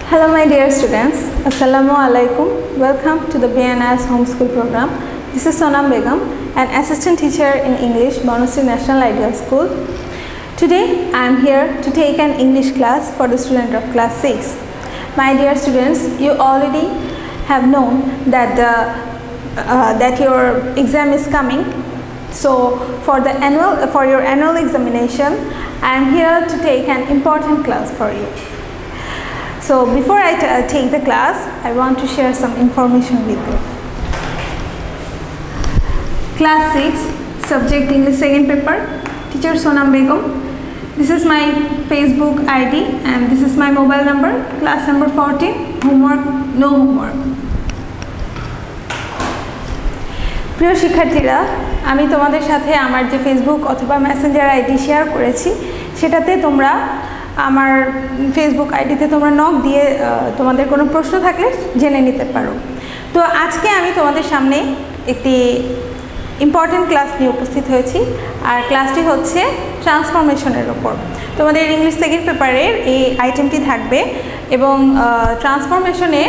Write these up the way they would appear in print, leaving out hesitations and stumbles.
Hello my dear students, Assalamu alaikum. Welcome to the BNS Homeschool program. This is Sonam Begum, an assistant teacher in English, Bonasri National Ideal School. Today I am here to take an English class for the student of class 6. My dear students, you already have known that that your exam is coming. So for your annual examination, I am here to take an important class for you. So before I take the class, I want to share some information with you. Class 6, subject English second paper, teacher Sonam Begum. This is my Facebook ID and this is my mobile number, class number 14, homework, no homework. প্রিয় শিক্ষার্থীরা, আমি তোমাদের সাথে আমার যে Facebook অথবা Messenger ID share করেছি সেটাতে তোমরা আমার ফেসবুক আইডিতে তোমরা নক দিয়ে তোমাদের কোনো প্রশ্ন থাকলে জেনে নিতে পারো। তো আজকে আমি তোমাদের সামনে একটি ইম্পর্টেন্ট ক্লাস নিয়ে উপস্থিত হয়েছি, আর ক্লাসটি হচ্ছে ট্রান্সফরমেশনের ওপর। তোমাদের ইংলিশ সেকেন্ড পেপারের এই আইটেমটি থাকবে এবং ট্রান্সফরমেশনে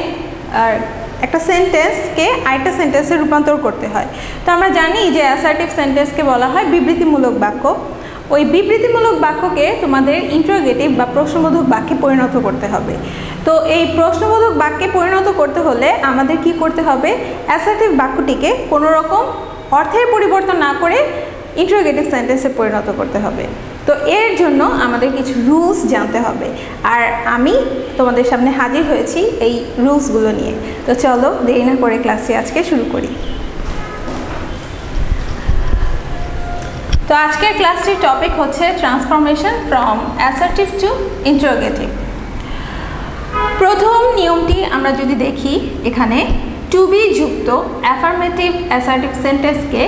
একটা সেন্টেন্সকে আরেকটা সেন্টেন্সে রূপান্তর করতে হয়। তো আমরা জানি যে অ্যাসার্টিভ সেন্টেন্সকে বলা হয় বিবৃতিমূলক বাক্য। ওই বিবৃতিমূলক বাক্যকে তোমাদের ইন্টারোগেটিভ বা প্রশ্নবোধক বাক্যে পরিণত করতে হবে। তো এই প্রশ্নবোধক বাক্যে পরিণত করতে হলে আমাদের কি করতে হবে? অ্যাসার্টিভ বাক্যটিকে কোনো রকম অর্থের পরিবর্তন না করে ইন্টারোগেটিভ সেন্টেন্সে পরিণত করতে হবে। তো এর জন্য আমাদের কিছু রুলস জানতে হবে, আর আমি তোমাদের সামনে হাজির হয়েছি এই রুলসগুলো নিয়ে। তো চলো দেরি না করে ক্লাসটি আজকে শুরু করি। তো আজকের ক্লাসটির টপিক হচ্ছে transformation from assertive two interrogative. প্রথম নিয়মটি আমরা যদি দেখি, এখানে টু বি যুক্ত অ্যাফার্মেটিভ অ্যাসার্টিভ সেন্টেন্সকে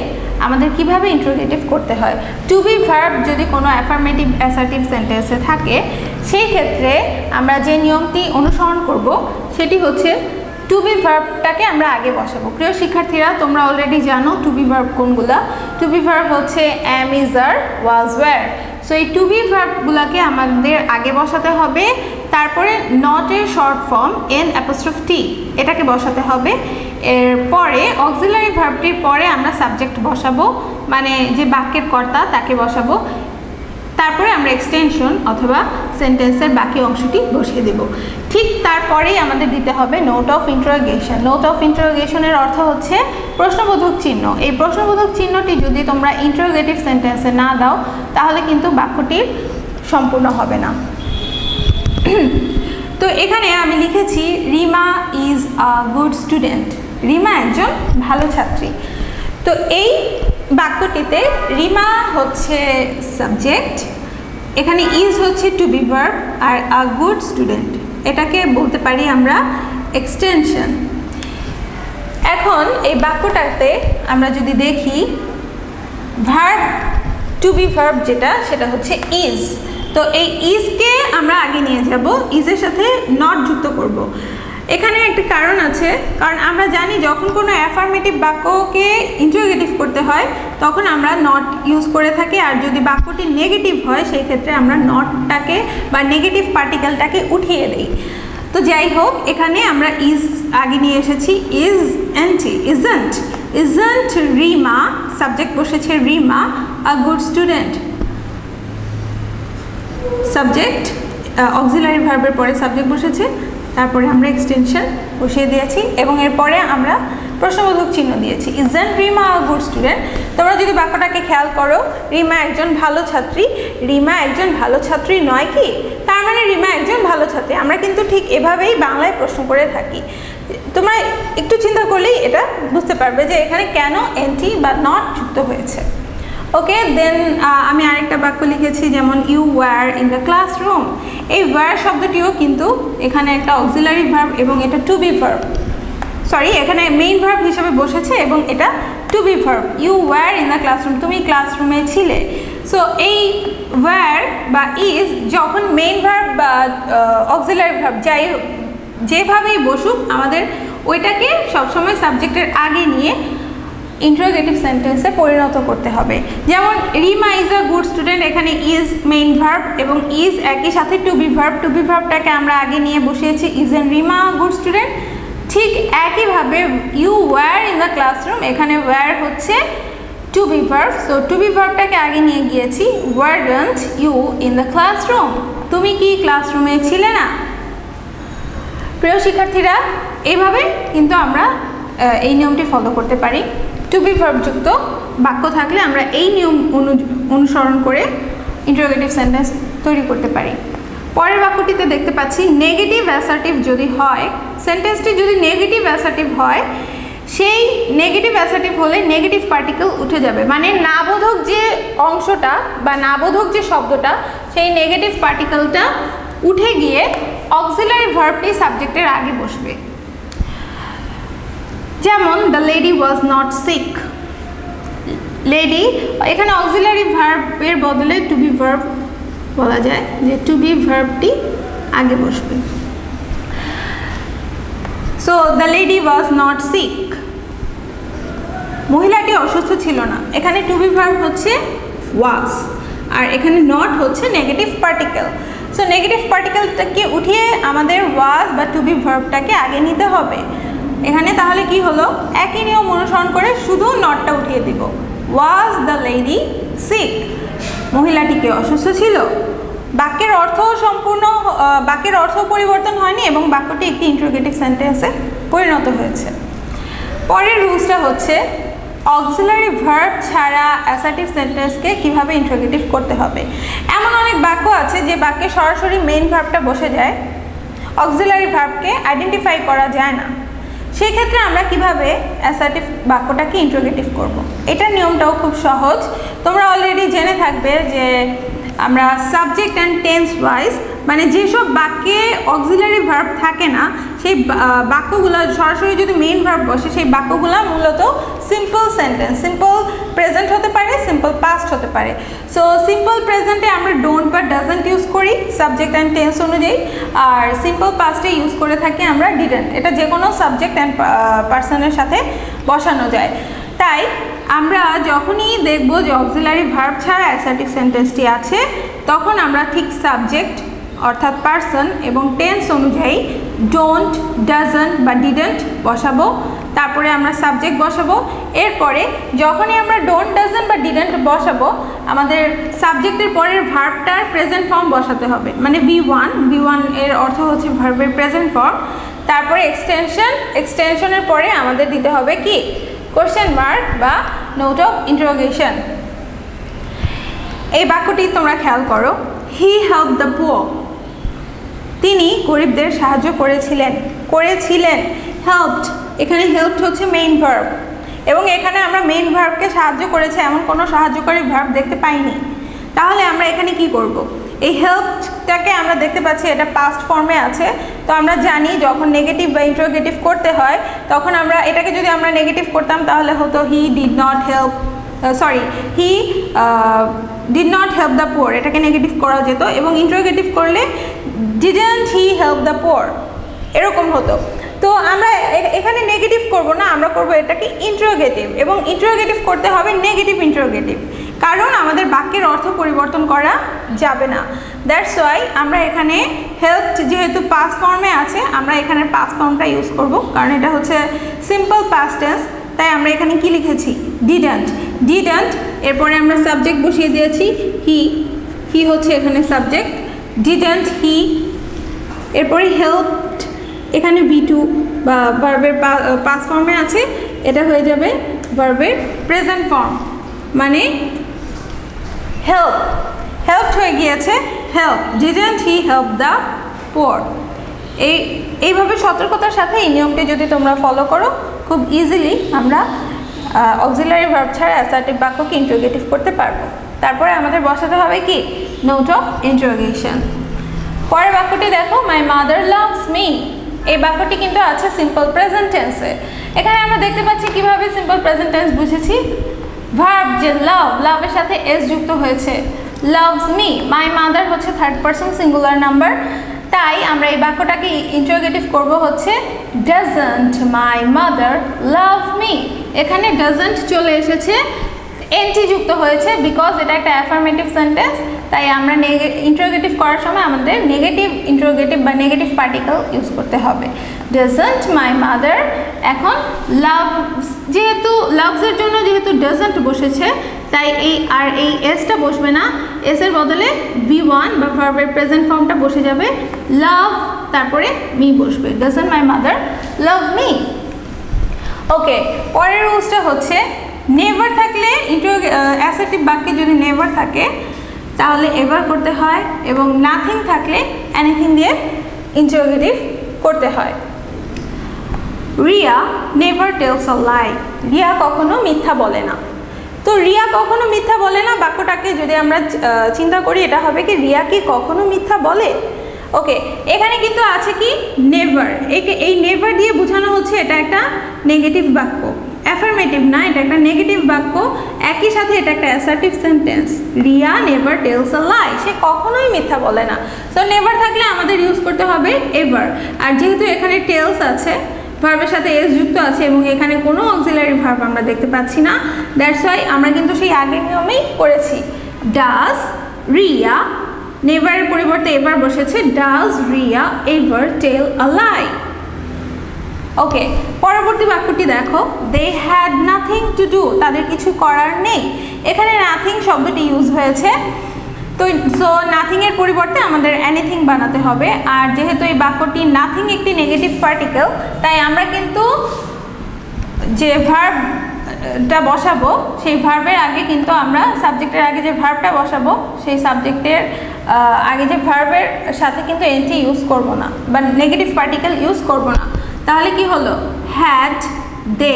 আমাদের কিভাবে ইন্টারোগেটিভ করতে হয়। টু বি ভার্ব যদি কোনো অ্যাফার্মেটিভ অ্যাসার্টিভ সেন্টেন্সে থাকে, সেই ক্ষেত্রে আমরা যে নিয়মটি অনুসরণ করব সেটি হচ্ছে টু বি ভার্বটাকে আমরা আগে বসাবো। প্রিয় শিক্ষার্থীরা, তোমরা অলরেডি জানো টু বি ভার্ব কোনগুলা। টু বি ভার্ব হচ্ছে am, is, are, was, were. So এই টু বি ভার্বগুলোকে আমাদের আগে বসাতে হবে। তারপরে নটের short form n apostrophe t, এটাকে বসাতে হবে। এরপরে অক্সিলারি ভার্বটির পরে আমরা সাবজেক্ট বসাবো, মানে যে বাক্যের কর্তা তাকে বসাবো। তারপরে আমরা এক্সটেনশন অথবা সেন্টেন্সের বাকি অংশটি বসিয়ে দেব। ঠিক তারপরেই আমাদের দিতে হবে note of interrogation. Note of ইন্টারোগেশনের অর্থ হচ্ছে প্রশ্নবোধক চিহ্ন। এই প্রশ্নবোধক চিহ্নটি যদি তোমরা ইন্টারোগেটিভ সেন্টেন্সে না দাও তাহলে কিন্তু বাক্যটি সম্পূর্ণ হবে না। তো এখানে আমি লিখেছি Rima is a good student. Rima একজন ভালো ছাত্রী। তো এই বাক্যটিতে রিমা হচ্ছে সাবজেক্ট, এখানে ইজ হচ্ছে টু বি ভার্ব, আর আ গুড স্টুডেন্ট এটাকে বলতে পারি আমরা এক্সটেনশন। এখন এই বাক্যটাতে আমরা যদি দেখি ভার্ব টু বি ভার্ব যেটা, সেটা হচ্ছে ইজ। তো এই ইজকে আমরা আগে নিয়ে যাব, ইজের সাথে নট যুক্ত করব। এখানে একটা কারণ আছে, কারণ আমরা জানি যখন কোনো অ্যাফার্মেটিভ বাক্যকে ইন্টারোগেটিভ করতে হয় তখন আমরা নট ইউজ করে থাকি, আর যদি বাক্যটি নেগেটিভ হয় সেই ক্ষেত্রে আমরা নটটাকে বা নেগেটিভ পার্টিকেলটাকে উঠিয়ে দিই। তো যাই হোক, এখানে আমরা ইজ আগে নিয়ে এসেছি। Is n't, isn't, isn't Rima, subject বসেছে Rima a good student. Subject auxiliary ভার্বের পরে সাবজেক্ট বসেছে, তারপরে আমরা এক্সটেনশন বসিয়ে দিয়েছি এবং এরপরে আমরা প্রশ্নবোধক চিহ্ন দিয়েছি। Isn't Rima a good student. তোমরা যদি বাক্যটাকে খেয়াল করো, রিমা একজন ভালো ছাত্রী। রিমা একজন ভালো ছাত্রী নয় কি? তার মানে রিমা একজন ভালো ছাত্রী। আমরা কিন্তু ঠিক এভাবেই বাংলায় প্রশ্ন করে থাকি। তোমরা একটু চিন্তা করলেই এটা বুঝতে পারবে যে এখানে কেন এন্টি বা নট যুক্ত হয়েছে। ওকে, দেন আমি আরেকটা বাক্য লিখেছি, যেমন you were in the classroom. এই ওয়্যার শব্দটিও কিন্তু এখানে একটা অক্সিলারি ভার্ব এবং এটা টু বি ভার্ব, সরি এখানে মেইন ভার্ব হিসেবে বসেছে এবং এটা to be verb. You were in the classroom, তুমি ক্লাসরুমে ছিলে। সো এই ওয়্যার বা ইজ যখন মেইন ভার্ব বা অক্সিলারি ভার্ব যেভাবেই বসুক, আমাদের ওইটাকে সবসময় সাবজেক্টের আগে নিয়ে ইন্টারোগেটিভ সেন্টেন্সে পরিণত করতে হবে। যেমন Rima is a good student, এখানে ইজ মেইন ভার্ব এবং ইজ একই সাথে to be verb. To be ভার্বটাকে আমরা আগে নিয়ে বসিয়েছি is and Rima good student. ঠিক একইভাবে you were in the classroom, এখানে ওয়্যার হচ্ছে to be verb. So to be ভার্বটাকে আগে নিয়ে গিয়েছি weren't you in the classroom, তুমি কি ক্লাসরুমে ছিলে না। প্রিয় শিক্ষার্থীরা, এইভাবে কিন্তু আমরা এই নিয়মটি ফলো করতে পারি। টু বি ভার্বযুক্ত বাক্য থাকলে আমরা এই নিয়ম অনুসরণ করে ইন্টারোগেটিভ সেন্টেন্স তৈরি করতে পারি। পরের বাক্যটিতে দেখতে পাচ্ছি নেগেটিভ অ্যাসার্টিভ যদি হয়, সেন্টেন্সটি যদি নেগেটিভ অ্যাসার্টিভ হয়, সেই নেগেটিভ অ্যাসার্টিভ হলে নেগেটিভ পার্টিকেল উঠে যাবে, মানে নাবোধক যে অংশটা বা নাবোধক যে শব্দটা সেই নেগেটিভ পার্টিকেলটা উঠে গিয়ে অক্সিলারি ভার্বটি সাবজেক্টের আগে বসবে। যেমন the lady was not sick, lady এখানে অক্সিলারি ভার্বের বদলে টু বি ভার্ব বলা যায়, যে টু বি ভার্বটি আগে বসবে। So the lady was not sick, মহিলাটি অসুস্থ ছিল না, এখানে টু বি ভার্ব হচ্ছে ওয়াজ আর এখানে নট হচ্ছে নেগেটিভ পার্টিকেল। সো নেগেটিভ পার্টিকেলটাকে উঠিয়ে আমাদের ওয়াজ বা টু বি ভার্বটাকে আগে নিতে হবে। এখানে তাহলে কি হলো, একই নিয়ম অনুসরণ করে শুধু নটটা উঠিয়ে দিব। ওয়াজ দ্য লেডি সিক, মহিলাটিকে অসুস্থ ছিল। বাক্যের অর্থ বাক্যের অর্থ পরিবর্তন হয়নি এবং বাক্যটি একটি ইন্টারোগেটিভ সেন্টেন্সে পরিণত হয়েছে। পরের রুলসটা হচ্ছে অক্সিলারি ভার্ব ছাড়া অ্যাসার্টিভ সেন্টেন্সকে কিভাবে ইন্টারোগেটিভ করতে হবে। এমন অনেক বাক্য আছে যে বাক্যে সরাসরি মেইন ভার্বটা বসে যায়, অক্সিলারি ভার্বকে আইডেন্টিফাই করা যায় না। সেই ক্ষেত্রে আমরা কিভাবে অ্যাসার্টিভ বাক্যটাকে ইন্টারোগেটিভ করব। এটার নিয়মটাও খুব সহজ, তোমরা অলরেডি জেনে থাকবে যে আমরা সাবজেক্ট অ্যান্ড টেন্স ওয়াইজ, মানে যেসব বাক্যে অক্সিলারি ভার্ব থাকে না সেই বাক্যগুলো সরাসরি যদি মেইন ভার্ব বসে সেই বাক্যগুলো মূলত সিম্পল সেন্টেন্স, সিম্পল প্রেজেন্ট হতে পারে, সিম্পল পাস্ট হতে পারে। সো সিম্পল প্রেজেন্টে আমরা ডোন্ট বা ডাজন্ট ইউজ করি সাবজেক্ট অ্যান্ড টেন্স অনুযায়ী, আর সিম্পল পাস্টে ইউজ করে থাকি আমরা ডিডন্ট। এটা যে কোনো সাবজেক্ট অ্যান্ড পার্সনের সাথে বসানো যায়। তাই আমরা যখনই দেখব যে অক্সিলারি ভার্ব ছাড়া অ্যাসার্টিভ সেন্টেন্সটি আছে, তখন আমরা ঠিক সাবজেক্ট অর্থাৎ পার্সন এবং টেন্স অনুযায়ী ডোন্ট, ডাজন্ট বা ডিডন্ট বসাবো, তারপরে আমরা সাবজেক্ট বসাবো। এরপরে যখনই আমরা ডোন্ট, ডাজন্ট বা ডিডন্ট বসাবো, আমাদের সাবজেক্টের পরের ভার্বটার প্রেজেন্ট ফর্ম বসাতে হবে, মানে V1 এর অর্থ হচ্ছে ভার্বের প্রেজেন্ট ফর্ম। তারপরে এক্সটেনশনের পরে আমাদের দিতে হবে কি, কোশ্চেন মার্ক বা নোট অফ ইন্টারোগেশন। এই বাক্যটি তোমরা খেয়াল করো, হি হেল্প দ্য পুয়ার, তিনি গরিবদের সাহায্য করেছিলেন। হেল্পড, এখানে হেল্পড হচ্ছে মেইন ভার্ব এবং এখানে আমরা মেইন ভার্বকে সাহায্য করেছে এমন কোনো সাহায্যকারী ভার্ব দেখতে পাইনি। তাহলে আমরা এখানে কি করব, এই হেল্পটাকে আমরা দেখতে পাচ্ছি এটা পাস্ট ফর্মে আছে। তো আমরা জানি যখন নেগেটিভ বা ইন্টারোগেটিভ করতে হয় তখন আমরা এটাকে যদি আমরা নেগেটিভ করতাম তাহলে হতো he did not help, he did not help the poor, এটাকে নেগেটিভ করা যেত। এবং ইন্টারোগেটিভ করলে didn't he help the poor, এরকম হতো। তো আমরা এখানে নেগেটিভ করব না, আমরা করব এটাকে ইন্টারোগেটিভ, এবং ইন্টারোগেটিভ করতে হবে নেগেটিভ ইন্টারোগেটিভ, কারণ আমাদের বাক্যের অর্থ পরিবর্তন করা যাবে না। দ্যাটস ওয়াই আমরা এখানে হেল্প যেহেতু পাস্ট ফর্মে আছে, আমরা এখানে পাস্ট ফর্মটা ইউজ করব, কারণ এটা হচ্ছে সিম্পল পাস্ট টেন্স। তাই আমরা এখানে কি লিখেছি, ডিডন্ট, এরপরে আমরা সাবজেক্ট বসিয়ে দিয়েছি হি হচ্ছে এখানে সাবজেক্ট, ডিডন্ট হি, এরপরে হেল্পড এখানে V2 বা ভার্বের পাস্ট ফর্মে আছে, এটা হয়ে যাবে ভার্বের প্রেজেন্ট ফর্ম, মানে হেল্পড হয়ে গিয়েছে help, didn't he help the poor. এইভাবে সতর্কতার সাথে এই নিয়মটি যদি তোমরা ফলো করো, খুব ইজিলি আমরা অক্সিলারি ভার্ব ছাড়া অ্যাসার্টিভ বাক্যকে ইন্টারোগেটিভ করতে পারবো। তারপরে আমাদের বসাতে হবে কি, নোট অফ ইন্টারোগেশন। পরের বাক্যটি দেখো, মাই মাদার লাভস মি, এই বাক্যটি কিন্তু আছে সিম্পল প্রেজেন্ট টেন্সে। এখানে আমরা দেখতে পাচ্ছি কিভাবে সিম্পল প্রেজেন্ট টেন্স বুঝেছি, ভার্ব যে লাভের সাথে এস যুক্ত হয়েছে, লাভস মি। মাই মাদার হচ্ছে থার্ড পারসন সিঙ্গুলার নাম্বার, তাই আমরা এই বাক্যটাকে ইন্টারোগেটিভ করব হচ্ছে doesn't my mother love me। এখানে doesn't চলে এসেছে, এনটি যুক্ত হয়েছে বিকজ এটা একটা অ্যাফার্মেটিভ সেন্টেন্স, তাই আমরা ইন্টারোগেটিভ করার সময় আমাদের নেগেটিভ ইন্টারোগেটিভ বা নেগেটিভ পার্টিকেল ইউজ করতে হবে। doesn't my mother, এখন লাভ, যেহেতু লাভসের জন্য যেহেতু doesn't বসেছে তাই এই এসটা বসবে না, এস এর বদলে V1 বা ভার্বের প্রেজেন্ট ফর্মটা বসে যাবে, লাভ তারপরে মি বসবে, doesn't my mother love me। ওকে, পরের রুলসটা হচ্ছে নেভার থাকলে অ্যাসার্টিভ বাক্যে যদি নেভার থাকে তাহলে এভার করতে হয়, এবং নাথিং থাকলে এনিথিং দিয়ে ইন্টারোগেটিভ করতে হয়। রিয়া নেভার টেলস আ লাই, রিয়া কখনো মিথ্যা বলে না। তো রিয়া কখনো মিথ্যা বলে না বাক্যটাকে যদি আমরা চিন্তা করি, এটা হবে কি রিয়া কি কখনো মিথ্যা বলে। ওকে, এখানে কিন্তু আছে কি নেভার, এই নেভার দিয়ে বোঝানো হচ্ছে এটা একটা নেগেটিভ বাক্য, অ্যাফার্মেটিভ না, এটা একটা নেগেটিভ বাক্য, একই সাথে এটা একটা assertive sentence. Riya never tells a lie, সে কখনোই মিথ্যা বলে না। সো নেভার থাকলে আমাদের ইউজ করতে হবে এভার, আর যেহেতু এখানে টেলস আছে, ভার্বের সাথে এস যুক্ত আছে এবং এখানে কোনো অক্সিলারি ভার্ব আমরা দেখতে পাচ্ছি না, দ্যাটস ওয়াই আমরা কিন্তু সেই আগের নিয়মেই করেছি। ডাজ রিয়া, নেভারের পরিবর্তে এভার বসেছে, does Riya ever tell a lie. Okay, পরবর্তী বাক্যটি দেখো, they had nothing to do, তাদের কিছু করার নেই। এখানে নাথিং শব্দটি ইউজ হয়েছে, তো সো নাথিংয়ের পরিবর্তে আমাদের এনিথিং বানাতে হবে, আর যেহেতু এই বাক্যটি নাথিং একটি নেগেটিভ পার্টিকেল, তাই আমরা কিন্তু যে ভার্বটা বসাবো সেই ভার্বের আগে কিন্তু আমরা সাবজেক্টের আগে যে ভার্বটা বসাবো সেই সাবজেক্টের আগে যে ভার্বের সাথে কিন্তু এনটি ইউজ করব না বা নেগেটিভ পার্টিকেল ইউজ করব না। তাহলে কি হলো, হ্যাড দে,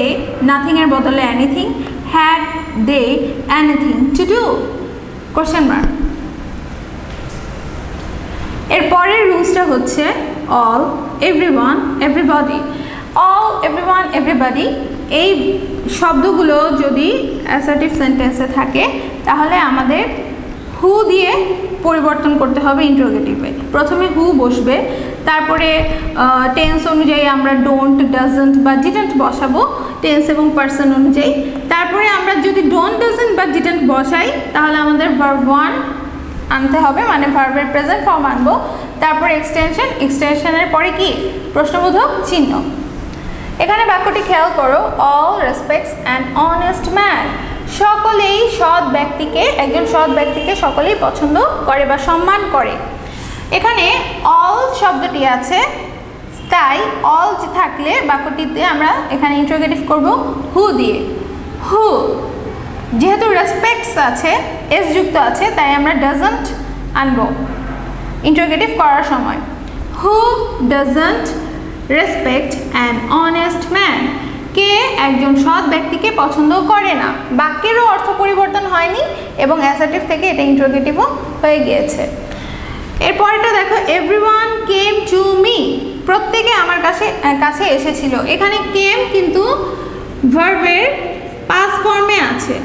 নাথিংয়ের বদলে anything, had they anything to do, question mark. এর পরের রুলসটা হচ্ছে all, everyone, everybody. All, everyone, everybody এই শব্দগুলো যদি অ্যাসার্টিভ সেন্টেন্সে থাকে তাহলে আমাদের হু দিয়ে পরিবর্তন করতে হবে ইন্টারোগেটিভে। প্রথমে হু বসবে, তারপরে টেন্স অনুযায়ী আমরা ডোন্ট, ডাজন্ট বা ডিডন্ট বসাবো টেন্স এবং পার্সন অনুযায়ী। তারপরে আমরা যদি ডোন্ট, ডাজন্ট বা ডিডন্ট বসাই তাহলে আমাদের ভার্ব ওয়ান আনতে হবে, মানে ভার্বের প্রেজেন্ট ফর্ম আনবো, তারপর এক্সটেনশন, এক্সটেনশনের পরে কি প্রশ্নবোধক চিহ্ন। এখানে বাক্যটি খেয়াল করো, all respects an honest man, সকলেই সৎ ব্যক্তিকে, একজন সৎ ব্যক্তিকে সকলেই পছন্দ করে বা সম্মান করে। এখানে অল শব্দটি আছে, তাই অল থাকলে বাক্যটিতে আমরা এখানে ইন্টারোগেটিভ করব হু দিয়ে। হু, যেহেতু রেসপেক্টস আছে, এস যুক্ত আছে, তাই আমরা ডাজন্ট আনবো ইন্টারোগেটিভ করার সময়। Who doesn't respect an honest man, কে একজন সৎ ব্যক্তিকে পছন্দ করে না। বাক্যেরও অর্থ পরিবর্তন হয়নি এবং অ্যাসার্টিভ থেকে এটা ইন্টারোগেটিভও হয়ে গিয়েছে। এরপরটা দেখো, এভরিওয়ান কেম টু মি, প্রত্যেকে আমার কাছে এসেছিল। এখানে কেম কিন্তু ভার্বের পাস্ট ফর্মে আছে,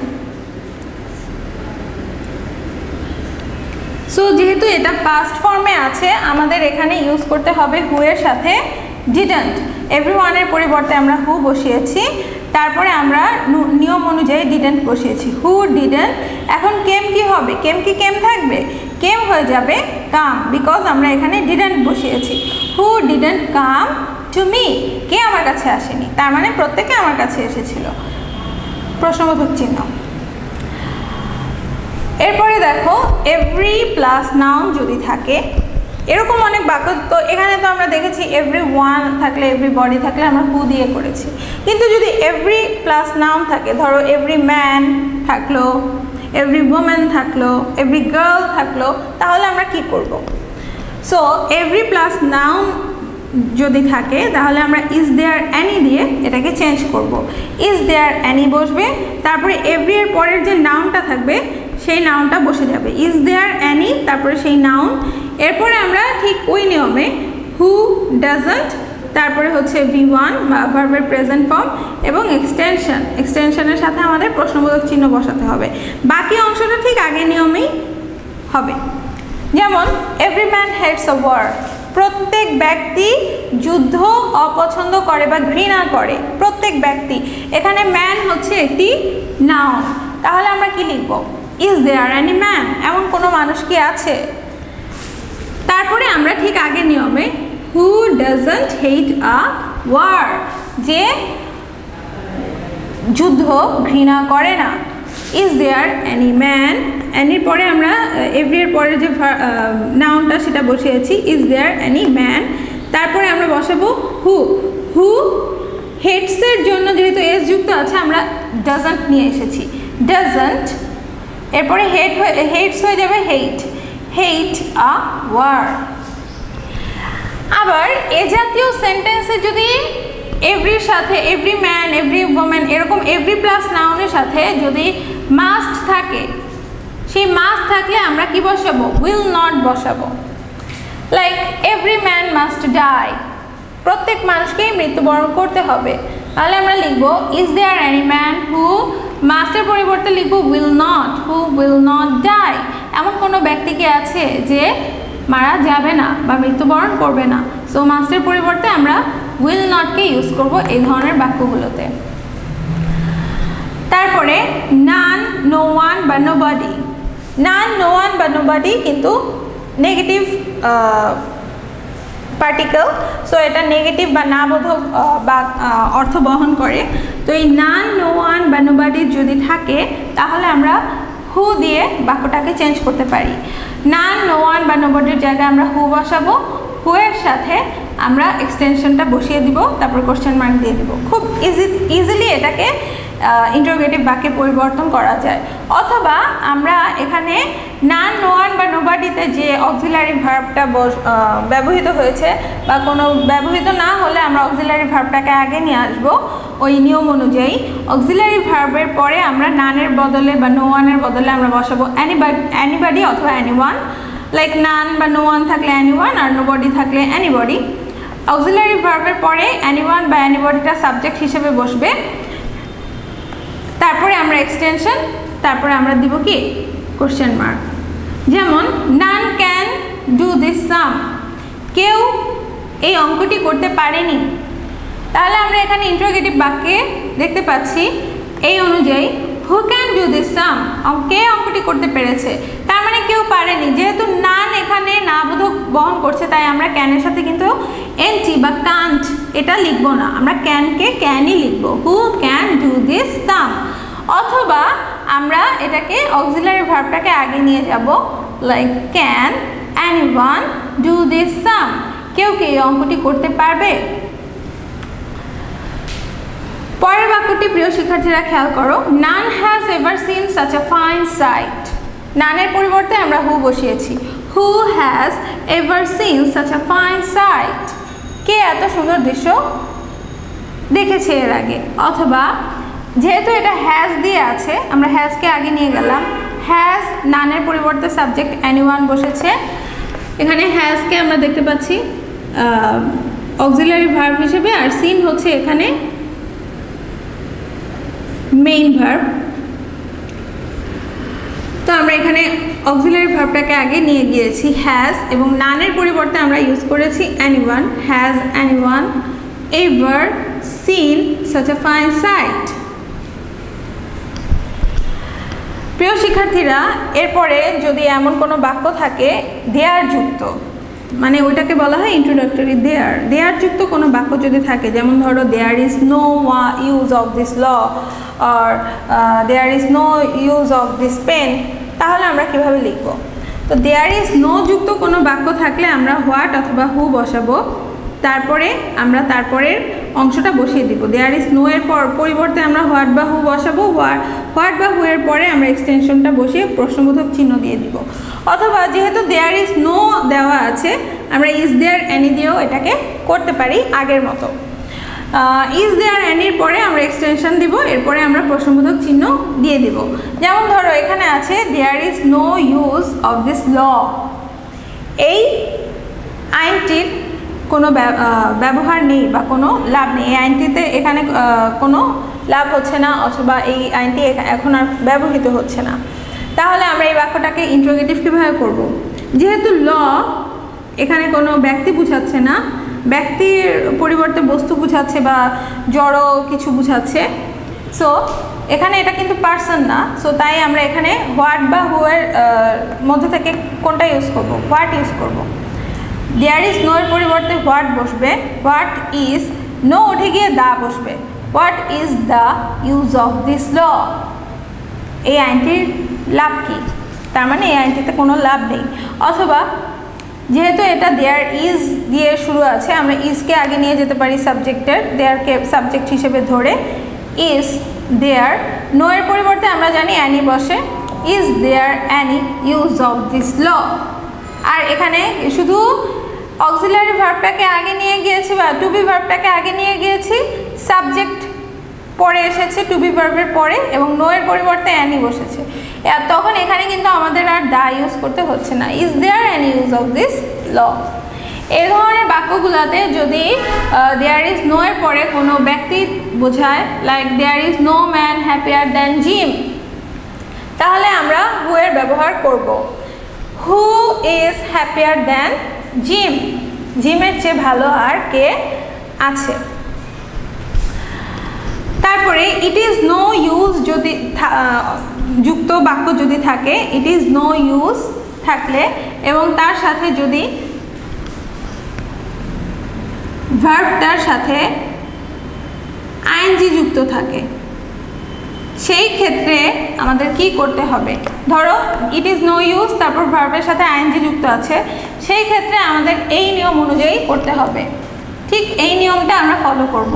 সো যেহেতু এটা পাস্ট ফর্মে আছে আমাদের এখানে ইউজ করতে হবে হু এর সাথে ডিডন্ট। এভরিওয়ানের পরিবর্তে আমরা হু বসিয়েছি, তারপরে আমরা নিয়ম অনুযায়ী ডিডন্ট বসিয়েছি, হু ডিডন্ট। এখন কেম কি হবে, কেম কি কেম থাকবে, কেম হয়ে যাবে কাম, বিকজ আমরা এখানে ডিডন্ট বসিয়েছি। হু ডিডন্ট কাম টু মি, কে আমার কাছে আসেনি, তার মানে প্রত্যেকে আমার কাছে এসেছিল, প্রশ্নবোধক চিহ্ন। এরপরে দেখো, এভরি প্লাস নাউন যদি থাকে, এরকম অনেক বাক্য, তো এখানে তো আমরা দেখেছি এভরি ওয়ান থাকলে, এভরি বডি থাকলে আমরা হু দিয়ে করেছি, কিন্তু যদি এভরি প্লাস নাউন থাকে, ধরো এভরি ম্যান থাকলো, এভরি ওম্যান থাকলো, এভরি গার্ল থাকলো, তাহলে আমরা কি করব? সো এভরি প্লাস নাউন যদি থাকে তাহলে আমরা ইজ দেয়ার অ্যানি দিয়ে এটাকে চেঞ্জ করব। ইজ দেয়ার অ্যানি বসবে, তারপরে এভরি এর পরের যে নাউনটা থাকবে সেই নাউনটা বসে যাবে, ইজ দেয়ার অ্যানি, তারপরে সেই নাউন। এরপরে আমরা ঠিক ওই নিয়মে হু ডাজন্ট, তারপরে হচ্ছে V1 বা ভার্বের প্রেজেন্ট ফর্ম এবং এক্সটেনশন, এক্সটেনশনের সাথে আমাদের প্রশ্নবোধক চিহ্ন বসাতে হবে। বাকি অংশটা ঠিক আগের নিয়মেই হবে। যেমন every man hates a war, প্রত্যেক ব্যক্তি যুদ্ধ অপছন্দ করে বা ঘৃণা করে, প্রত্যেক ব্যক্তি। এখানে ম্যান হচ্ছে একটি নাউন, তাহলে আমরা কি লিখব? ইজ দেয়ার এনি ম্যান, এমন কোনো মানুষ কি আছে? তারপরে আমরা ঠিক আগের নিয়মে who doesn't hate a war, যে যুদ্ধ ঘৃণা করে না। ইজ দেয়ার এনি ম্যান, এনির পরে আমরা এভরি এর পরে যে নাউনটা সেটা বসিয়েছি, ইজ দেয়ার এনি ম্যান। তারপরে আমরা বসাবো হু। হু হেটসের জন্য যেহেতু এস যুক্ত আছে আমরা ডাজন্ট নিয়ে এসেছি, ডাজন্ট, এরপরে হেটস হয়ে যাবে হেট, হেট আ ওয়ার। আবার এ জাতীয় সেন্টেন্সে যদি এভরির সাথে এভরি ম্যান, এভরি ওমেন, এরকম এভরি প্লাস নাউনের সাথে যদি মাস্ট থাকে, সেই মাস্ট থাকলে আমরা কি বসাবো? উইল নট বসাবো। Like every man must die, প্রত্যেক মানুষকেই মৃত্যুবরণ করতে হবে। তাহলে আমরা লিখবো is there any man who, মাস্টের পরিবর্তে লিখবো will not, who will not die, এমন কোনো ব্যক্তি কি আছে যে মারা যাবে না বা মৃত্যুবরণ করবে না। সো মাস্টের পরিবর্তে আমরা উইল নটকে ইউজ করব এই ধরনের বাক্যগুলোতে। তারপরে নান, নো ওয়ান বা নোবডি। নান, নো ওয়ান বা নোবডি কিন্তু নেগেটিভ পার্টিকেল, সো এটা নেগেটিভ বা না বোধক বা অর্থ বহন করে। তো এই নান, নো ওয়ান বা নোবডি যদি থাকে তাহলে আমরা হু দিয়ে বাক্যটাকে চেঞ্জ করতে পারি। নান, নো ওয়ান বা নোবডির জায়গায় আমরা হু বসাবো, হু এর সাথে আমরা এক্সটেনশনটা বসিয়ে দিব, তারপর কোশ্চেন মার্ক দিয়ে দিব। খুব ইজিলি এটাকে ইন্টারোগেটিভ বাক্যে পরিবর্তন করা যায়। অথবা আমরা এখানে নান, নো ওয়ান বা নোবডিতে যে অক্সিলারি ভার্বটা ব্যবহৃত হয়েছে বা কোনো ব্যবহৃত না হলে আমরা অক্সিলারি ভার্বটাকে আগে নিয়ে আসবো ওই নিয়ম অনুযায়ী। অক্সিলারি ভার্বের পরে আমরা নানের বদলে বা নো ওয়ানের বদলে আমরা বসাবো এনিবডি অথবা এনিওয়ান। লাইক নান বা নো ওয়ান থাকলে এনিওয়ান আর নোবডি থাকলে এনিবডি। অক্সিলারি ভার্বের পরে এনিওয়ান বা এনিবডিটা সাবজেক্ট হিসেবে বসবে, তারপরে আমরা এক্সটেনশন, তারপরে আমরা দিব কি? Question mark. যেমন none can do this sum, কেউ এই অঙ্কটি করতে পারেনি। তাহলে আমরা এখানে ইন্টারোগেটিভ বাক্যে দেখতে পাচ্ছি এই অনুযায়ী হু ক্যান ডু দিস সাম, কে অঙ্কটি করতে পেরেছে, তার মানে কেউ পারেনি। যেহেতু নান এখানে না বোধক বহন করছে তাই আমরা ক্যানের সাথে কিন্তু এনটি বা কান্ট এটা লিখবো না, আমরা ক্যানকে ক্যানই লিখবো, who can do this sum. অথবা আমরা এটাকে অক্সিলারি ভার্বটাকে আগে নিয়ে যাব, like can anyone do this sum, কেউ কি এই অঙ্কটি করতে পারবে। পরের বাক্যটি প্রিয় শিক্ষার্থীরা খেয়াল করো, none has ever seen such a fine sight. নানের পরিবর্তে আমরা হু বসিয়েছি, who has ever seen such a fine sight, কে এত সুন্দর দৃশ্য দেখেছে এর আগে। অথবা যেহেতু এটা হ্যাজ দিয়ে আছে আমরা হ্যাজকে আগে নিয়ে গেলাম, হ্যাজ নানের পরিবর্তে সাবজেক্ট এনিওয়ান বসেছে, এখানে হ্যাজকে আমরা দেখতে পাচ্ছি অক্সিলারি ভার্ব হিসেবে, আর সিন হচ্ছে এখানে মেইন ভার্ব। তো আমরা এখানে অক্সিলারি ভার্বটাকে আগে নিয়ে গিয়েছি হ্যাজ, এবং নানের পরিবর্তে আমরা ইউজ করেছি anyone, has anyone ever seen such a fine sight. প্রিয় শিক্ষার্থীরা, এরপরে যদি এমন কোনো বাক্য থাকে দেয়ার যুক্ত, মানে ওইটাকে বলা হয় ইন্ট্রোডাক্টরি দেয়ার যুক্ত কোনো বাক্য যদি থাকে, যেমন ধরো there is no use of this law আর there is no use of this pen, তাহলে আমরা কিভাবে লিখব? তো দেয়ার ইজ নো যুক্ত কোনো বাক্য থাকলে আমরা হোয়াট অথবা হু বসাবো, তারপরে আমরা তারপরের অংশটা বসিয়ে দিব। দেয়ার ইজ নো এর পরিবর্তে আমরা হোয়াট বা হু বসাবো, হোয়াট বা হু এর পরে আমরা এক্সটেনশনটা বসিয়ে প্রশ্নবোধক চিহ্ন দিয়ে দিব। অথবা যেহেতু দেয়ার ইজ নো দেওয়া আছে আমরা ইজ দেয়ার এনি দিয়েও এটাকে করতে পারি আগের মতো। ইজ দেয়ার এনির পরে আমরা এক্সটেনশন দিব, এরপরে আমরা প্রশ্নবোধক চিহ্ন দিয়ে দিব। যেমন ধরো এখানে আছে there is no use of this law, এই আইনটির কোনো ব্যবহার নেই বা কোনো লাভ নেই, এই আইনটিতে এখানে কোনো লাভ হচ্ছে না, অথবা এই আইনটি এখন আর ব্যবহৃত হচ্ছে না। তাহলে আমরা এই বাক্যটাকে ইন্টারোগেটিভ কীভাবে করব? যেহেতু ল এখানে কোনো ব্যক্তি বোঝাচ্ছে না, ব্যক্তির পরিবর্তে বস্তু বোঝাচ্ছে বা জড় কিছু বোঝাচ্ছে। সো এখানে এটা কিন্তু পার্সন না, সো তাই আমরা এখানে হোয়াট বা হু এর মধ্যে থেকে কোনটা ইউজ করব, হোয়াট ইউজ করব। দেয়ার ইজ নো এর পরিবর্তে হোয়াট বসবে, হোয়াট ইজ, নো উঠে গিয়ে দা বসবে। What is the use of this law, এই আইনটির লাভ কী, তার মানে এই আইনটিতে কোনো লাভ নেই। অথবা যেহেতু এটা দেয়ার ইজ দিয়ে শুরু আছে, আমরা ইজকে আগে নিয়ে যেতে পারি সাবজেক্টের, দেয়ারকে সাবজেক্ট হিসেবে ধরে। ইজ দেয়ার, নো এর পরিবর্তে আমরা জানি অ্যানি বসে, is there any use of this law. আর এখানে শুধু অক্সিলারি ভার্বটাকে আগে নিয়ে গিয়েছি বা টু বি ভার্বটাকে আগে নিয়ে গিয়েছি, সাবজেক্ট পরে এসেছে টু বি ভার্বের পরে এবং নো এর পরিবর্তে অ্যানি বসেছে। তখন এখানে কিন্তু আমাদের আর দা ইউজ করতে হচ্ছে না, is there any use of this law. এই ধরনের বাক্যগুলোতে যদি দেয়ার ইজ নো এর পরে কোনো ব্যক্তি বোঝায়, like there is no man happier than Jim, তাহলে আমরা হু এর ব্যবহার করব। Who is happier than Jim, জিমের চেয়ে ভালো আর কে আছে। তারপরে ইট ইজ নো ইউজ যদি যুক্ত বাক্য যদি থাকে, ইট ইজ নো ইউজ থাকলে এবং তার সাথে যদি ভার্বটার সাথে আইএনজি যুক্ত থাকে, সেই ক্ষেত্রে আমাদের কি করতে হবে। ধরো ইট ইজ নো ইউজ, তারপর ভার্বের সাথে আইএনজি যুক্ত আছে, সেই ক্ষেত্রে আমাদের এই নিয়ম অনুযায়ী করতে হবে। ঠিক এই নিয়মটা আমরা ফলো করব।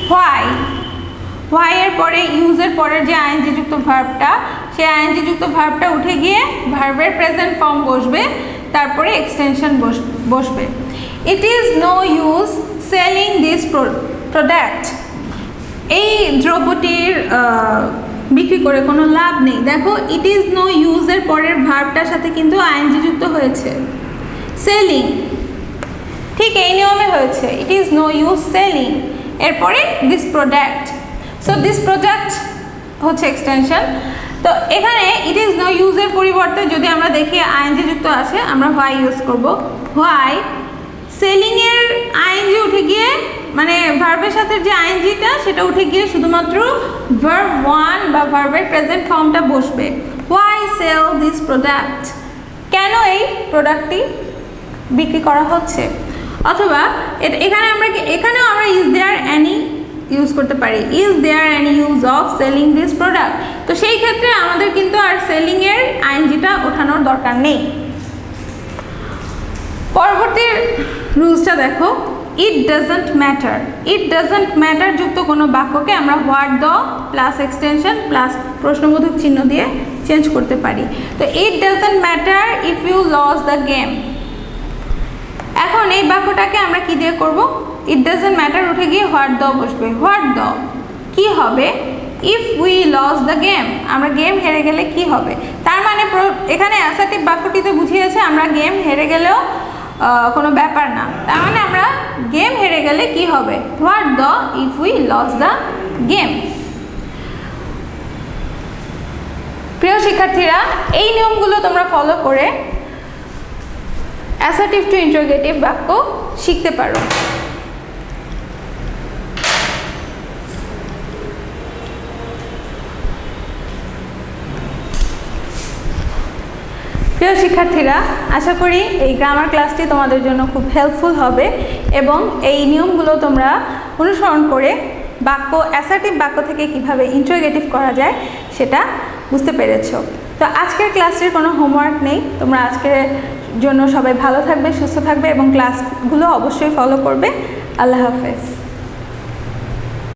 হোয়াই, হোয়াই এর পরে ইউজের পরের যে আইএনজি যুক্ত ভার্বটা, সেই আইএনজি যুক্ত ভার্বটা উঠে গিয়ে ভার্বের প্রেজেন্ট ফর্ম বসবে, তারপরে এক্সটেনশন বসবে। It is no use selling this product, এই দ্রব্যটির বিক্রি করে কোনো লাভ নেই। দেখো ইট ইজ নো ইউজের পরের ভার্বটার সাথে কিন্তু আইএনজি যুক্ত হয়েছে, সেলিং, ঠিক এই নিয়মে হয়েছে। It is no use selling, এরপরে this product, so this product হচ্ছে এক্সটেনশন। তো এখানে ইট ইজ নো ইউজের পরিবর্তে যদি আমরা দেখি আইএনজি যুক্ত আছে, আমরা হোয়াই ইউজ করব। হোয়াই, সেলিংয়ের আইএনজি উঠে গিয়ে মানে ভার্বের সাথে যে আইএনজিটা সেটা উঠে গিয়ে শুধুমাত্র ভার্ব ওয়ান বা ভার্বের প্রেজেন্ট ফর্মটা বসবে। হোয়াই সেল দিস প্রোডাক্ট, কেন এই প্রোডাক্টটি বিক্রি করা হচ্ছে। অথবা এখানেও আমরা ইজ দেয়ার অ্যানি ইউজ করতে পারি, is there any use of selling this product. তো সেই ক্ষেত্রে আমাদের কিন্তু আর সেলিংয়ের আইএনজিটা ওঠানোর দরকার নেই। পরবর্তী রুলসটা দেখো, it doesn't matter. It doesn't matter যুক্ত কোনো বাক্যকে আমরা what the plus extension plus প্রশ্নবোধক চিহ্ন দিয়ে চেঞ্জ করতে পারি। তো it doesn't matter if you lose the game, এখন এই বাক্যটাকে আমরা কি দিয়ে করব, ইট ডাজন্ট ম্যাটার উঠে গিয়ে হোয়াট দ্য বসবে। হোয়াট দ্য কি হবে, if we lose the game, আমরা গেম হেরে গেলে কি হবে। তার মানে এখানে অ্যাসার্টিভ বাক্যটিতে বুঝিয়েছে আমরা গেম হেরে গেলেও কোনো ব্যাপার না, তার মানে আমরা গেম হেরে গেলে কি হবে, what the if we lose the game. প্রিয় শিক্ষার্থীরা, এই নিয়মগুলো তোমরা ফলো করে অ্যাসার্টিভ টু ইন্টারোগেটিভ বাক্য শিখতে পারো। প্রিয় শিক্ষার্থীরা, আশা করি এই গ্রামার ক্লাসটি তোমাদের জন্য খুব হেল্পফুল হবে এবং এই নিয়মগুলো তোমরা অনুসরণ করে বাক্য অ্যাসার্টিভ বাক্য থেকে কিভাবে ইন্টারোগেটিভ করা যায় সেটা বুঝতে পেরেছো। তো আজকের ক্লাসটির কোনো হোমওয়ার্ক নেই, তোমরা আজকের জন্য সবাই ভালো থাকবে, সুস্থ থাকবে এবং ক্লাসগুলো অবশ্যই ফলো করবে। আল্লাহ হাফেজ।